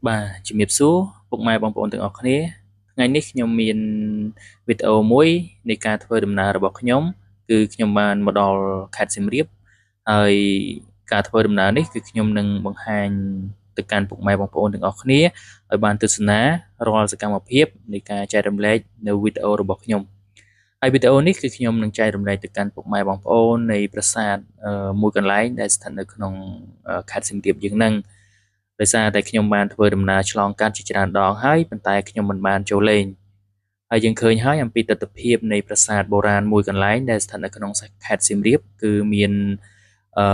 បាទជំរាបសួរពុកម៉ែបងប្អូនទាំងអស់គ្នាថ្ងៃនេះខ្ញុំមានវីដេអូមួយនៃការធ្វើដំណើររបស់ខ្ញុំគឺខ្ញុំបានមកដល់ខេត្តសៀមរាបហើយការធ្វើដំណើរនេះគឺខ្ញុំនឹងបង្ហាញទៅកាន់ពុកម៉ែបងប្អូនទាំងអស់គ្នាឲ្យបានទស្សនារាល់សកម្មភាពនៃការចែករំលែកនៅវីដេអូរបស់ខ្ញុំហើយវីដេអូនេះគឺខ្ញុំនឹងចែករំលែកទៅកាន់ពុកម៉ែបងប្អូននៃប្រាសាទមួយកន្លែងដែលស្ថិតនៅក្នុងខេត្តសៀមរាបយើងនឹងដោយសារតែខ្ញុំបានធ្វើដំណើរឆ្លងកាត់ជាច្រើនដងហើយប៉ុន្តែខ្ញុំមិនបានចូលលេងហើយយើងឃើញហើយអំពីទស្សនវិជ្ជានៃប្រាសាទបុរាណមួយកន្លែងដែលស្ថិតនៅក្នុងខេត្តសៀមរាបគឺមានអឺ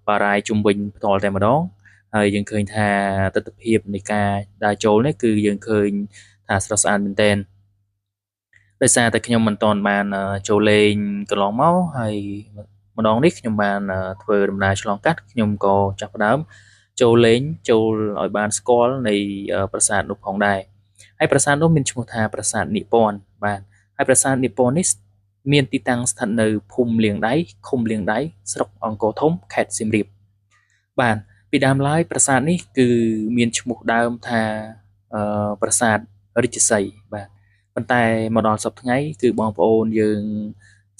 បារាយជុំវិញផ្ទាល់តែម្ដងហើយយើងឃើញថាទស្សនវិជ្ជានៃការដើរចូលនេះគឺយើងឃើញថាស្រស់ស្អាតមែនទែនដោយសារតែខ្ញុំមិនទាន់បានចូលលេងកន្លងមកហើយម្ដងនេះខ្ញុំបានធ្វើដំណើរឆ្លងកាត់ខ្ញុំក៏ចាប់ផ្ដើមចូលលេងចូលឲ្យបានស្គាល់នៃប្រាសាទនោះផងដែរហើយប្រាសាទនោះមានឈ្មោះថាប្រាសាទនិព័ន្ធបាទហើយប្រាសាទនិព័ន្ធនេះមានទីតាំងស្ថិតនៅភូមិលៀងដៃឃុំលៀងដៃស្រុកអង្គរធំខេត្តសៀមរាបបាទពីដើមឡើយប្រាសាទនេះគឺមានឈ្មោះដើមថាប្រាសាទរាជសីហ៍បាទប៉ុន្តែមកដល់សប្តាហ៍ថ្ងៃគឺបងប្អូនយើង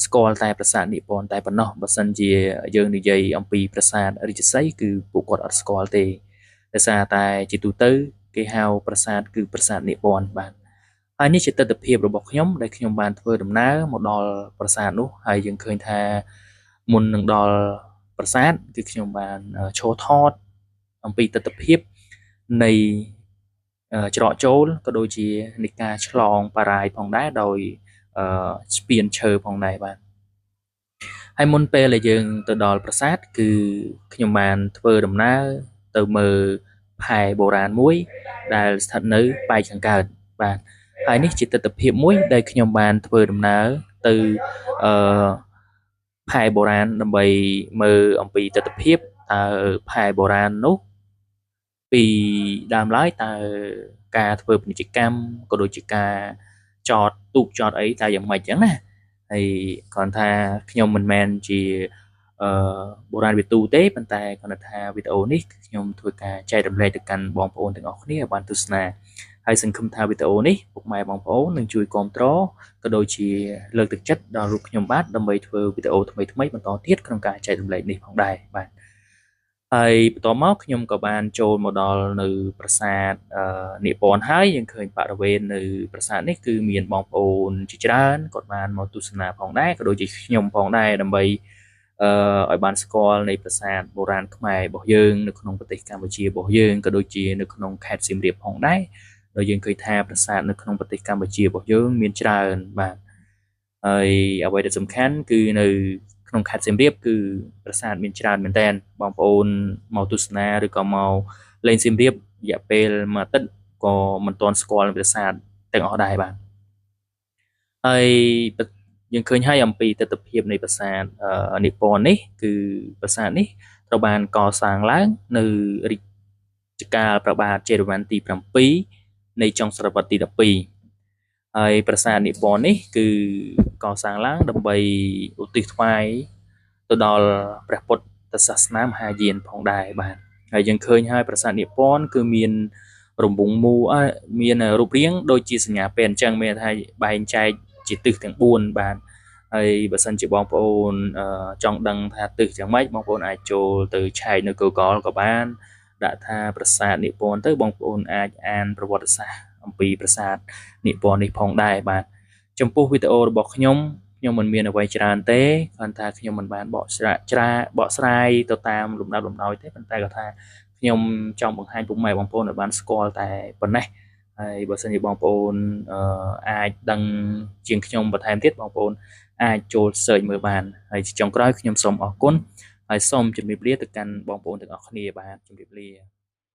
ស្គាល់តែប្រាសាទនិព័ន្ធតែប៉ុណ្ណោះបើសិនជាយើងនិយាយអំពីប្រាសាទរាជសីហ៍គឺពួកគាត់អត់ស្គាល់ទេដោយសារតែជាទូទៅគេហៅប្រាសាទគឺប្រាសាទនិព័ន្ធបាទហើយនេះជាទស្សនវិជ្ជារបស់ខ្ញុំដែលខ្ញុំបានធ្វើដំណើរមកដល់ប្រាសាទនោះហើយយើងឃើញថាមុននឹងដល់ប្រាសាទគឺខ្ញុំបានឈរថតអំពីទស្សនវិជ្ជានៃច្រកចូលក៏ដូចជានៃការឆ្លងបារាយផងដែរដោយស្ពានឈើផងដែរបាទហើយមុនពេលដែលយើងទៅដល់ប្រាសាទគឺខ្ញុំបានធ្វើដំណើរទៅមើលផែបុរាណមួយដែលស្ថិតនៅប៉ែកខាងកើតបាទហើយនេះជាទស្សនវិជ្ជាមួយដែលខ្ញុំបានធ្វើដំណើរទៅផែបុរាណដើម្បីមើលអំពីទស្សនវិជ្ជាតើផែបុរាណនោះពីដើមឡើយតើការធ្វើពាណិជ្ជកម្មក៏ដូចជាការចតទូកចតអីតែយ៉ាងម៉េចចឹងណាហើយគ្រាន់ថាខ្ញុំមិនមែនជាបុរាណវិទូទេប៉ុន្តែគ្រាន់តែថាវីដេអូនេះខ្ញុំធ្វើការចែករំលែកទៅកាន់បងប្អូនទាំងអស់គ្នាឲ្យបានទស្សនាហើយសង្ឃឹមថាវីដេអូនេះពុកម៉ែបងប្អូននឹងជួយគាំទ្រក៏ដូចជាលើកទឹកចិត្តដល់រូបខ្ញុំបាទដើម្បីធ្វើវីដេអូថ្មីៗបន្តទៀតក្នុងការចែករំលែកនេះផងដែរបាទហើយបន្ទាប់មកខ្ញុំក៏បានចូលមកដល់នៅប្រាសាទនិព័ន្ធហើយយើងឃើញបរិវេណនៅប្រាសាទនេះគឺមានបងប្អូនជាច្រើនគាត់បានមកទស្សនាផងដែរក៏ដូចជាខ្ញុំផងដែរដើម្បីឲ្យបានស្គាល់នៃប្រាសាទបុរាណខ្មែររបស់យើងនៅក្នុងប្រទេសកម្ពុជារបស់យើងក៏ដូចជានៅក្នុងខេត្តសៀមរាបផងដែរដោយយើងឃើញថាប្រាសាទនៅក្នុងប្រទេសកម្ពុជារបស់យើងមានច្រើនបាទហើយអ្វីដែលសំខាន់គឺនៅក្នុងខេត្តសៀមរាបគឺប្រាសាទមានច្រើនមែនទែនបងប្អូនមកទស្សនាឬក៏មកលេងសៀមរាបរយៈពេលមួយអាទិត្យក៏មិនទាន់ស្គាល់ប្រាសាទទាំងអស់ដែរបាទហើយយើងឃើញហើយអំពីទស្សនវិជ្ជានៃប្រាសាទនិព័ន្ធនេះគឺប្រាសាទនេះត្រូវបានកសាងឡើងនៅរជ្ជកាលព្រះបាទជ័យវរ្ម័នទី7នៃចុងសតវត្សទី12ហើយប្រាសាទនិព័ន្ធនេះគឺកសាងឡើងដើម្បីឧទ្ទិសថ្វាយទៅដល់ព្រះពុទ្ធសាសនាមហាយានផងដែរបាទហើយយើងឃើញហើយប្រាសាទនិព័ន្ធគឺមានរង្វង់មូលមានរូបរាងដូចជាសញ្ញាពេនអញ្ចឹងមានថាបែងចែកជាទិសទាំង4បាទហើយបើសិនជាបងប្អូនចង់ដឹងថាទិសយ៉ាងម៉េចបងប្អូនអាចចូលទៅឆែកនៅ Google ក៏បានដាក់ថាប្រាសាទនិព័ន្ធទៅបងប្អូនអាចអានប្រវត្តិសាស្ត្រអំពីប្រាសាទនិព័ន្ធនេះផងដែរបាទចំពោះវីដេអូរបស់ខ្ញុំមិនមានអ្វីច្រើនទេគ្រាន់តែខ្ញុំមិនបានបកស្រាយទៅតាមលំដាប់លំដោយទេប៉ុន្តែគាត់ថាខ្ញុំចង់បង្ហាញពុកម៉ែបងប្អូនឲ្យបានស្គាល់តែប៉ុណ្ណេះហើយបើសិនជាបងប្អូនអាចដឹងជាងខ្ញុំបន្ថែមទៀតបងប្អូនអាចចូល search មើលបានហើយចុងក្រោយខ្ញុំសូមអរគុណហើយសូមជម្រាបលាទៅកាន់បងប្អូនទាំងអស់គ្នាបាទជម្រាបលា